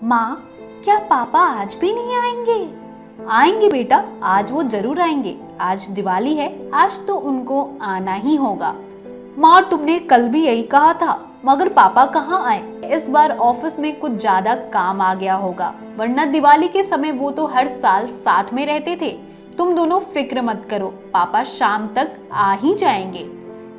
माँ, क्या पापा आज भी नहीं आएंगे? आएंगे बेटा, आज वो जरूर आएंगे। आज दिवाली है, आज तो उनको आना ही होगा। माँ, तुमने कल भी यही कहा था, मगर पापा कहाँ आए? इस बार ऑफिस में कुछ ज्यादा काम आ गया होगा, वरना दिवाली के समय वो तो हर साल साथ में रहते थे। तुम दोनों फिक्र मत करो, पापा शाम तक आ ही जाएंगे।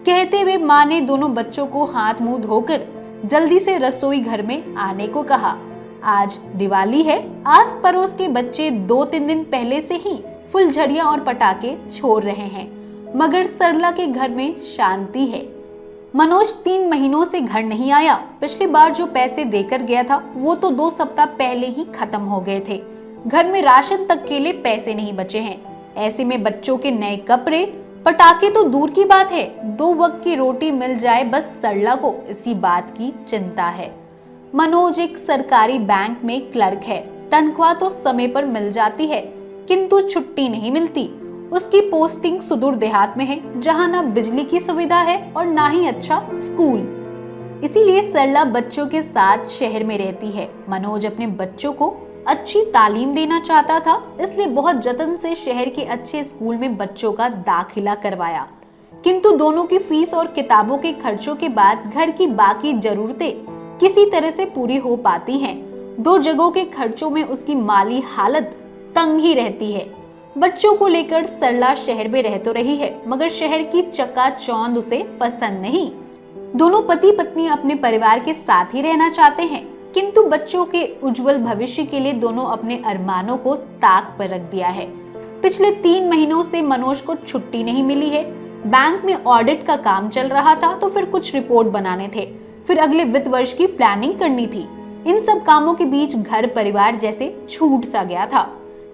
कहते हुए माँ ने दोनों बच्चों को हाथ मुंह धोकर जल्दी से रसोई घर में आने को कहा। आज दिवाली है। आस पड़ोस के बच्चे 2-3 दिन पहले से ही फुलझड़ियां और पटाखे छोड़ रहे हैं, मगर सरला के घर में शांति है। मनोज 3 महीनों से घर नहीं आया। पिछली बार जो पैसे देकर गया था वो तो 2 सप्ताह पहले ही खत्म हो गए थे। घर में राशन तक के लिए पैसे नहीं बचे हैं। ऐसे में बच्चों के नए कपड़े, पटाखे तो दूर की बात है, 2 वक्त की रोटी मिल जाए बस सरला को इसी बात की चिंता है। मनोज एक सरकारी बैंक में क्लर्क है। तनख्वाह तो समय पर मिल जाती है, किंतु छुट्टी नहीं मिलती। उसकी पोस्टिंग सुदूर देहात में है, जहां ना बिजली की सुविधा है और ना ही अच्छा स्कूल। इसीलिए सरला बच्चों के साथ शहर में रहती है। मनोज अपने बच्चों को अच्छी तालीम देना चाहता था, इसलिए बहुत जतन से शहर के अच्छे स्कूल में बच्चों का दाखिला करवाया। किंतु दोनों की फीस और किताबों के खर्चों के बाद घर की बाकी जरूरतें किसी तरह से पूरी हो पाती हैं। 2 जगहों के खर्चों में उसकी माली हालत तंग ही रहती है। बच्चों को लेकर सरला शहर में रह तो रही है, मगर शहर की चकाचौंध उसे पसंद नहीं। दोनों पति पत्नी अपने परिवार के साथ ही रहना चाहते हैं, किंतु बच्चों के उज्जवल भविष्य के लिए दोनों अपने अरमानों को ताक पर रख दिया है। पिछले 3 महीनों से मनोज को छुट्टी नहीं मिली है। बैंक में ऑडिट का काम चल रहा था, तो फिर कुछ रिपोर्ट बनाने थे, फिर अगले वित्त वर्ष की प्लानिंग करनी थी। इन सब कामों के बीच घर परिवार जैसे छूट सा गया था।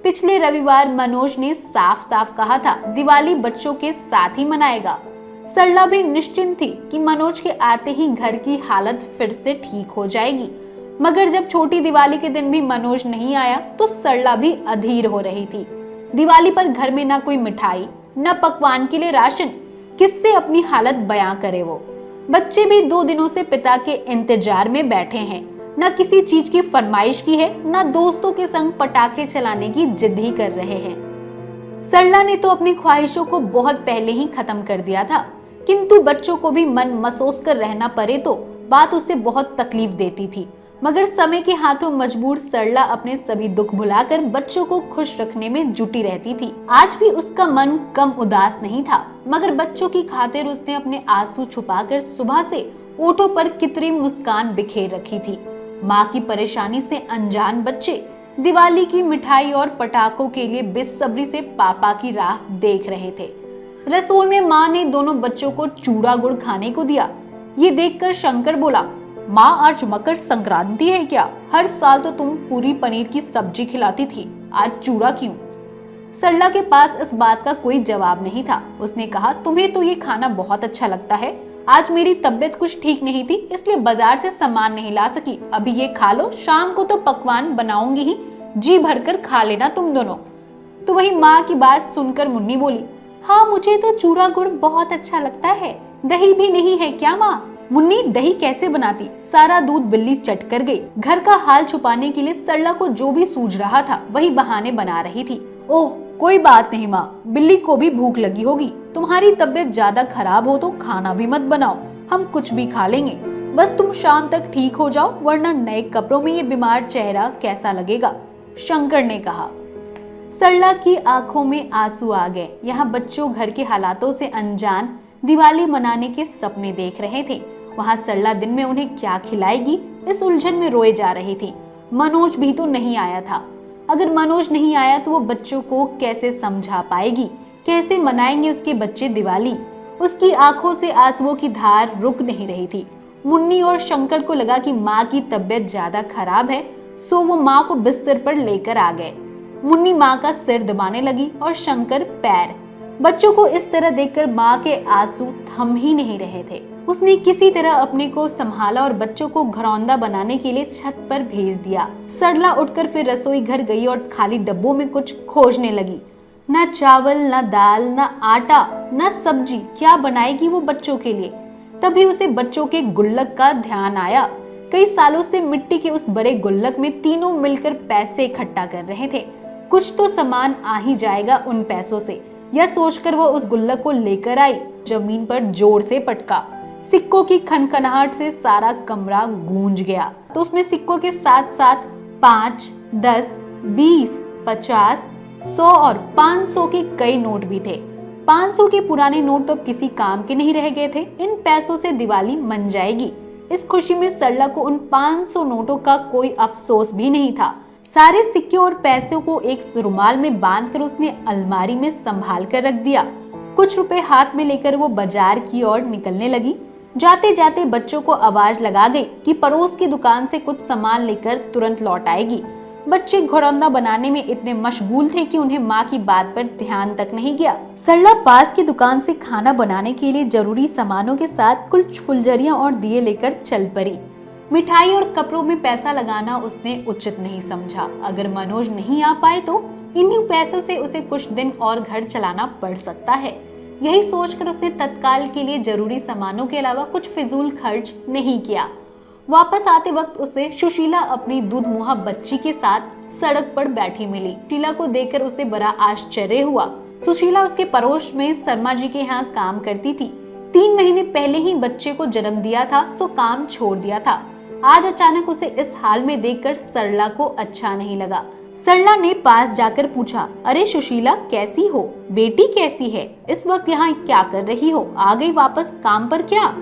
पिछले रविवार मनोज ने साफ साफ कहा था दिवाली बच्चों के साथ ही मनाएगा। सरला भी निश्चिंत थी कि मनोज के आते ही घर की हालत फिर से ठीक हो जाएगी, मगर जब छोटी दिवाली के दिन भी मनोज नहीं आया तो सरला भी अधीर हो रही थी। दिवाली पर घर में ना कोई मिठाई, न पकवान के लिए राशन, किससे अपनी हालत बयां करे वो। बच्चे भी 2 दिनों से पिता के इंतजार में बैठे हैं, न किसी चीज की फरमाइश की है, न दोस्तों के संग पटाखे चलाने की जिद ही कर रहे हैं। सरला ने तो अपनी ख्वाहिशों को बहुत पहले ही खत्म कर दिया था, किंतु बच्चों को भी मन मसोस कर रहना पड़े तो बात उसे बहुत तकलीफ देती थी। मगर समय के हाथों मजबूर सरला अपने सभी दुख भुलाकर बच्चों को खुश रखने में जुटी रहती थी। आज भी उसका मन कम उदास नहीं था, मगर बच्चों की खातिर उसने अपने आंसू छुपाकर सुबह से ओठों पर कृत्रिम मुस्कान बिखेर रखी थी। माँ की परेशानी से अनजान बच्चे दिवाली की मिठाई और पटाखों के लिए बेसब्री से पापा की राह देख रहे थे। रसोई में माँ ने दोनों बच्चों को चूड़ा गुड़ खाने को दिया। ये देखकर शंकर बोला, माँ, आज मकर संक्रांति है क्या? हर साल तो तुम पूरी पनीर की सब्जी खिलाती थी, आज चूड़ा क्यों? सरला के पास इस बात का कोई जवाब नहीं था। उसने कहा, तुम्हें तो ये खाना बहुत अच्छा लगता है। आज मेरी तबीयत कुछ ठीक नहीं थी, इसलिए बाजार से सामान नहीं ला सकी। अभी ये खा लो, शाम को तो पकवान बनाऊंगी ही, जी भरकर खा लेना तुम दोनों। तो वही माँ की बात सुनकर मुन्नी बोली, हाँ, मुझे तो चूड़ा गुड़ बहुत अच्छा लगता है। दही भी नहीं है क्या माँ? मुन्नी दही कैसे बनाती? सारा दूध बिल्ली चट कर गई। घर का हाल छुपाने के लिए सरला को जो भी सूझ रहा था वही बहाने बना रही थी। ओह, कोई बात नहीं माँ, बिल्ली को भी भूख लगी होगी। तुम्हारी तबीयत ज्यादा खराब हो तो खाना भी मत बनाओ, हम कुछ भी खा लेंगे। बस तुम शाम तक ठीक हो जाओ, वरना नए कपड़ों में ये बीमार चेहरा कैसा लगेगा, शंकर ने कहा। सरला की आंखों में आंसू आ गए। यहाँ बच्चों घर के हालातों से अनजान दिवाली मनाने के सपने देख रहे थे। वहाँ सरला दिन में उन्हें क्या खिलाएगी, इस उलझन में रोए जा रही थी। मनोज भी तो नहीं आया था। अगर मनोज नहीं आया तो वो बच्चों को कैसे समझा पाएगी, कैसे मनाएंगे उसके बच्चे दिवाली? उसकी आंखों से आंसुओं की धार रुक नहीं रही थी। मुन्नी और शंकर को लगा कि माँ की तबीयत ज्यादा खराब है, सो वो माँ को बिस्तर पर लेकर आ गए। मुन्नी माँ का सिर दबाने लगी और शंकर पैर। बच्चों को इस तरह देखकर माँ के आंसू थम ही नहीं रहे थे। उसने किसी तरह अपने को संभाला और बच्चों को घरौंदा बनाने के लिए छत पर भेज दिया। सरला उठकर फिर रसोई घर गई और खाली डब्बों में कुछ खोजने लगी। न चावल, न दाल, न आटा, न सब्जी, क्या बनाएगी वो बच्चों के लिए? तभी उसे बच्चों के गुल्लक का ध्यान आया। कई सालों से मिट्टी के उस बड़े गुल्लक में तीनों मिलकर पैसे इकट्ठा कर रहे थे। कुछ तो सामान आ ही जाएगा उन पैसों से, यह सोचकर वो उस गुल्लक को लेकर आई, जमीन पर जोर से पटका। सिक्कों की खनखनाहट से सारा कमरा गूंज गया। तो उसमें सिक्कों के साथ साथ 5, 10, 20, 50, 100 और 500 के कई नोट भी थे। 500 के पुराने नोट तो किसी काम के नहीं रह गए थे। इन पैसों से दिवाली मन जाएगी। इस खुशी में सरला को उन 500 नोटों का कोई अफसोस भी नहीं था। सारे सिक्के और पैसों को एक रुमाल में बांधकर उसने अलमारी में संभाल कर रख दिया। कुछ रुपए हाथ में लेकर वो बाजार की ओर निकलने लगी। जाते जाते बच्चों को आवाज लगा गई कि पड़ोस की दुकान से कुछ सामान लेकर तुरंत लौट आएगी। बच्चे घरौंदा बनाने में इतने मशगूल थे कि उन्हें माँ की बात पर ध्यान तक नहीं गया। सरला पास की दुकान से खाना बनाने के लिए जरूरी सामानों के साथ कुछ फुलझड़ियां और दिए लेकर चल पड़ी। मिठाई और कपड़ों में पैसा लगाना उसने उचित नहीं समझा। अगर मनोज नहीं आ पाए तो इन्हीं पैसों से उसे कुछ दिन और घर चलाना पड़ सकता है। यही सोचकर उसने तत्काल के लिए जरूरी सामानों के अलावा कुछ फिजूल खर्च नहीं किया। वापस आते वक्त उसे सुशीला अपनी दूधमुहा बच्ची के साथ सड़क पर बैठी मिली। सुशीला को देखकर उसे बड़ा आश्चर्य हुआ। सुशीला उसके पड़ोस में शर्मा जी के यहाँ काम करती थी। 3 महीने पहले ही बच्चे को जन्म दिया था, सो काम छोड़ दिया था। आज अचानक उसे इस हाल में देखकर सरला को अच्छा नहीं लगा। सरला ने पास जाकर पूछा, अरे सुशीला कैसी हो? बेटी कैसी है? इस वक्त यहाँ क्या कर रही हो? आ गई वापस काम पर क्या?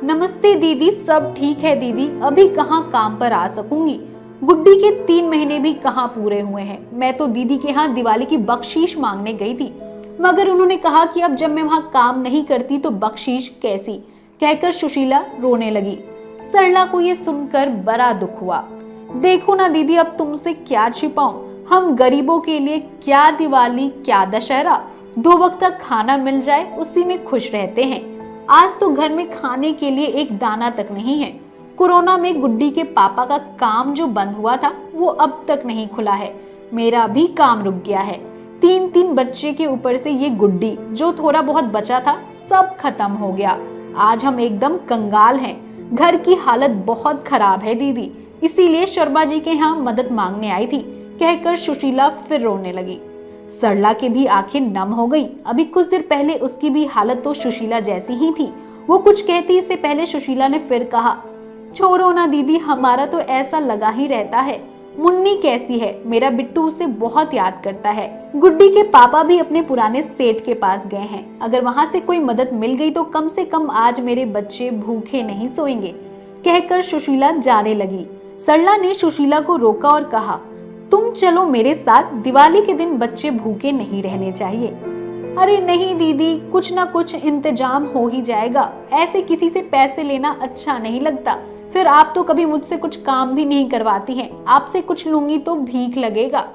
नमस्ते दीदी, सब ठीक है दीदी, अभी कहाँ काम पर आ सकूंगी। गुड्डी के 3 महीने भी कहाँ पूरे हुए हैं। मैं तो दीदी के यहाँ दिवाली की बख्शीश मांगने गई थी, मगर उन्होंने कहा कि अब जब मैं वहाँ काम नहीं करती तो बख्शीश कैसी, कहकर सुशीला रोने लगी। सरला को ये सुनकर बड़ा दुख हुआ। देखो ना दीदी, अब तुमसे क्या छिपाऊं, हम गरीबों के लिए क्या दिवाली क्या दशहरा, 2 वक्त का खाना मिल जाए उसी में खुश रहते हैं। आज तो घर में खाने के लिए एक दाना तक नहीं है। कोरोना में गुड्डी के पापा का काम जो बंद हुआ था वो अब तक नहीं खुला है। मेरा भी काम रुक गया है। 3 बच्चे के ऊपर से ये गुड्डी, जो थोड़ा बहुत बचा था सब खत्म हो गया। आज हम एकदम कंगाल हैं। घर की हालत बहुत खराब है दीदी, इसीलिए शर्मा जी के यहाँ मदद मांगने आई थी, कहकर सुशीला फिर रोने लगी। सरला के भी आंखें नम हो गई। अभी कुछ देर पहले उसकी भी हालत तो सुशीला जैसी ही थी। वो कुछ कहती इससे पहले सुशीला ने फिर कहा, छोड़ो ना दीदी, हमारा तो ऐसा लगा ही रहता है। मुन्नी कैसी है? मेरा बिट्टू उसे बहुत याद करता है। गुड्डी के पापा भी अपने पुराने सेठ के पास गए हैं। अगर वहाँ से कोई मदद मिल गई तो कम से कम आज मेरे बच्चे भूखे नहीं सोएंगे, कहकर सुशीला जाने लगी। सरला ने सुशीला को रोका और कहा, तुम चलो मेरे साथ, दिवाली के दिन बच्चे भूखे नहीं रहने चाहिए। अरे नहीं दीदी, कुछ ना कुछ इंतजाम हो ही जाएगा। ऐसे किसी से पैसे लेना अच्छा नहीं लगता। फिर आप तो कभी मुझसे कुछ काम भी नहीं करवाती हैं। आपसे कुछ लूंगी तो भीख लगेगा।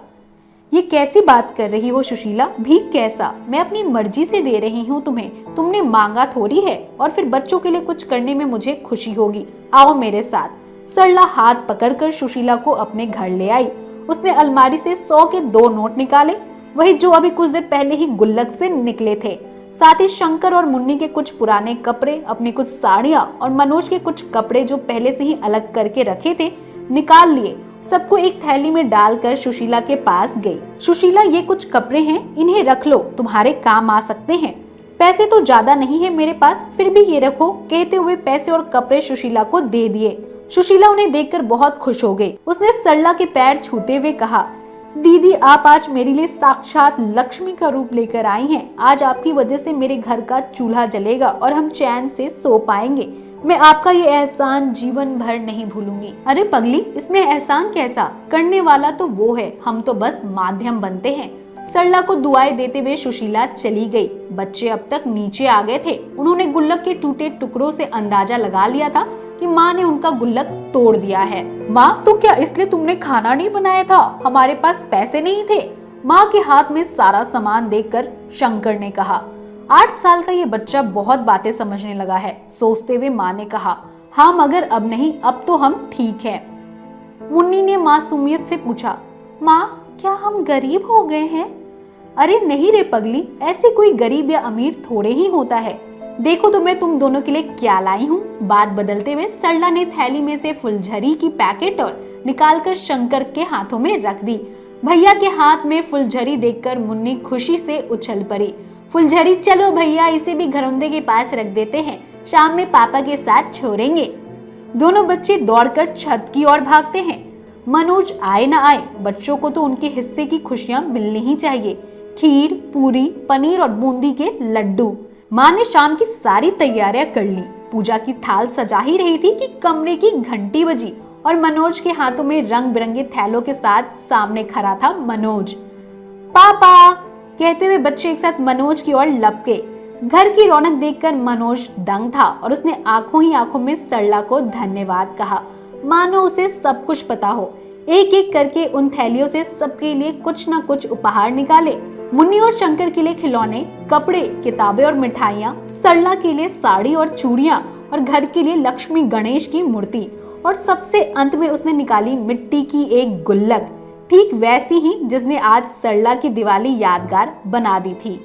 ये कैसी बात कर रही हो सुशीला? भीख कैसा? मैं अपनी मर्जी से दे रही हूँ तुम्हें, तुमने मांगा थोड़ी है। और फिर बच्चों के लिए कुछ करने में मुझे खुशी होगी। आओ मेरे साथ। सरला हाथ पकड़कर सुशीला को अपने घर ले आई। उसने अलमारी से 100 के 2 नोट निकाले, वही जो अभी कुछ देर पहले ही गुल्लक से निकले थे। साथ ही शंकर और मुन्नी के कुछ पुराने कपड़े, अपनी कुछ साड़ियां और मनोज के कुछ कपड़े जो पहले से ही अलग करके रखे थे निकाल लिए। सबको एक थैली में डालकर सुशीला के पास गई। सुशीला, ये कुछ कपड़े हैं, इन्हें रख लो, तुम्हारे काम आ सकते हैं। पैसे तो ज्यादा नहीं है मेरे पास, फिर भी ये रखो, कहते हुए पैसे और कपड़े सुशीला को दे दिए। सुशीला उन्हें देखकर बहुत खुश हो गई। उसने सरला के पैर छूते हुए कहा, दीदी आप आज मेरे लिए साक्षात लक्ष्मी का रूप लेकर आई हैं। आज आपकी वजह से मेरे घर का चूल्हा जलेगा और हम चैन से सो पाएंगे। मैं आपका ये एहसान जीवन भर नहीं भूलूंगी। अरे पगली, इसमें एहसान कैसा? करने वाला तो वो है, हम तो बस माध्यम बनते हैं। सरला को दुआएं देते हुए सुशीला चली गई। बच्चे अब तक नीचे आ गए थे। उन्होंने गुल्लक के टूटे टुकड़ों से अंदाजा लगा लिया था कि माँ ने उनका गुल्लक तोड़ दिया है। माँ, तो क्या इसलिए तुमने खाना नहीं बनाया था? हमारे पास पैसे नहीं थे। माँ के हाथ में सारा सामान देखकर शंकर ने कहा। 8 साल का ये बच्चा बहुत बातें समझने लगा है। सोचते हुए माँ ने कहा, हाँ मगर अब नहीं, अब तो हम ठीक हैं। मुन्नी ने मासूमियत से पूछा, माँ क्या हम गरीब हो गए हैं? अरे नहीं रे पगली, ऐसे कोई गरीब या अमीर थोड़े ही होता है। देखो तो मैं तुम दोनों के लिए क्या लाई हूँ। बात बदलते हुए सरला ने थैली में से फुलझड़ी की पैकेट और निकालकर शंकर के हाथों में रख दी। भैया के हाथ में फुलझड़ी देखकर मुन्नी खुशी से उछल पड़ी। फुलझड़ी, चलो भैया इसे भी घरौंदे के पास रख देते हैं, शाम में पापा के साथ छोड़ेंगे। दोनों बच्चे दौड़कर छत की ओर भागते हैं। मनोज आए ना आए, बच्चों को तो उनके हिस्से की खुशियां मिलनी ही चाहिए। खीर, पूरी, पनीर और बूंदी के लड्डू। माँ ने शाम की सारी तैयारियां कर ली। पूजा की थाल सजा ही रही थी कि कमरे की घंटी बजी और मनोज के हाथों में रंग बिरंगे थैलों के साथ सामने खड़ा था मनोज। पापा कहते हुए बच्चे एक साथ मनोज की ओर लपके। घर की रौनक देखकर मनोज दंग था और उसने आंखों ही आंखों में सरला को धन्यवाद कहा, मानो उसे सब कुछ पता हो। एक एक करके उन थैलियों से सबके लिए कुछ न कुछ उपहार निकाले। मुन्नी और शंकर के लिए खिलौने, कपड़े, किताबें और मिठाइयाँ, सरला के लिए साड़ी और चूड़ियाँ और घर के लिए लक्ष्मी गणेश की मूर्ति। और सबसे अंत में उसने निकाली मिट्टी की एक गुल्लक, ठीक वैसी ही जिसने आज सरला की दिवाली यादगार बना दी थी।